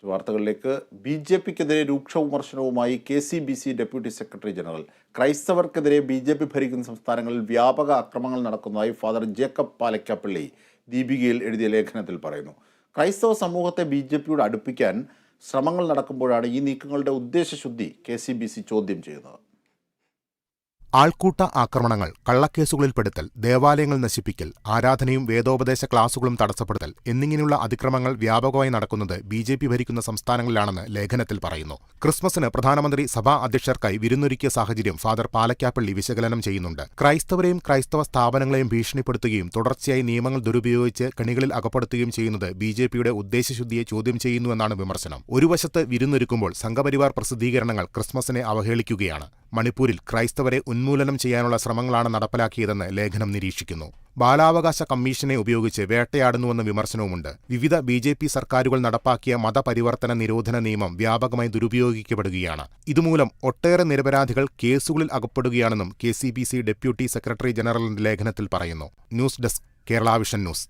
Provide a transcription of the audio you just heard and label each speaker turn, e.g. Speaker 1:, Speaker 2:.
Speaker 1: വാർത്തകളിലേക്ക്. ബി.ജെ.പിക്കെതിരെ രൂക്ഷ വിമർശനവുമായി കെ.സി.ബി.സി ഡെപ്യൂട്ടി സെക്രട്ടറി ജനറൽ. ക്രൈസ്തവർക്കെതിരെ ബി.ജെ.പി ഭരിക്കുന്ന സംസ്ഥാനങ്ങളിൽ വ്യാപക അക്രമങ്ങൾ നടക്കുന്നതായി ഫാദർ ജേക്കബ് പാലക്കാപ്പള്ളി ദീപികയിൽ എഴുതിയ ലേഖനത്തിൽ പറയുന്നു. ക്രൈസ്തവ സമൂഹത്തെ ബി.ജെ.പിയോട് അടുപ്പിക്കാൻ ശ്രമങ്ങൾ നടക്കുമ്പോഴാണ് ഈ നീക്കങ്ങളുടെ ഉദ്ദേശശുദ്ധി കെ.സി.ബി.സി ചോദ്യം ചെയ്യുന്നത്.
Speaker 2: ആൾക്കൂട്ട ആക്രമണങ്ങൾ, കള്ളക്കേസുകളിൽപ്പെടുത്തൽ, ദേവാലയങ്ങൾ നശിപ്പിക്കൽ, ആരാധനയും വേദോപദേശ ക്ലാസുകളും തടസ്സപ്പെടുത്തൽ എന്നിങ്ങനെയുള്ള അതിക്രമങ്ങൾ വ്യാപകമായി നടക്കുന്നത് ബി.ജെ.പി ഭരിക്കുന്ന സംസ്ഥാനങ്ങളിലാണെന്ന് ലേഖനത്തിൽ പറയുന്നു. ക്രിസ്മസിന് പ്രധാനമന്ത്രി സഭാ അധ്യക്ഷർക്കായി വിരുന്നൊരുക്കിയ സാഹചര്യം ഫാദർ പാലക്കാപ്പള്ളി വിശകലനം ചെയ്യുന്നുണ്ട്. ക്രൈസ്തവരെയും ക്രൈസ്തവ സ്ഥാപനങ്ങളെയും ഭീഷണിപ്പെടുത്തുകയും തുടർച്ചയായി നിയമങ്ങൾ ദുരുപയോഗിച്ച് കെണികളിൽ അകപ്പെടുത്തുകയും ചെയ്യുന്നത് ബി.ജെ.പിയുടെ ഉദ്ദേശശുദ്ധിയെ ചോദ്യം ചെയ്യുന്നുവെന്നാണ് വിമർശനം. ഒരു വശത്ത് വിരുന്നൊരുക്കുമ്പോൾ സംഘപരിവാർ പ്രസിദ്ധീകരണങ്ങൾ ക്രിസ്മസിനെ അവഹേളിക്കുകയാണ്. മണിപ്പൂരിൽ ക്രൈസ്തവരെ ഉന്മൂലനം ചെയ്യാനുള്ള ശ്രമങ്ങളാണ് നടപ്പിലാക്കിയതെന്ന് ലേഖനം നിരീക്ഷിക്കുന്നു. ബാലാവകാശ കമ്മീഷനെ ഉപയോഗിച്ച് വേട്ടയാടുന്നുവെന്ന വിമർശനവുമുണ്ട്. വിവിധ ബി.ജെ.പി സർക്കാരുകൾ നടപ്പാക്കിയ മതപരിവർത്തന നിരോധന നിയമം വ്യാപകമായി ദുരുപയോഗിക്കപ്പെടുകയാണ്. ഇതുമൂലം ഒട്ടേറെ നിരപരാധികൾ കേസുകളിൽ അകപ്പെടുകയാണെന്നും കെ.സി.ബി.സി ഡെപ്യൂട്ടി സെക്രട്ടറി ജനറലിന്റെ ലേഖനത്തിൽ പറയുന്നു. News desk, Kerala vision news.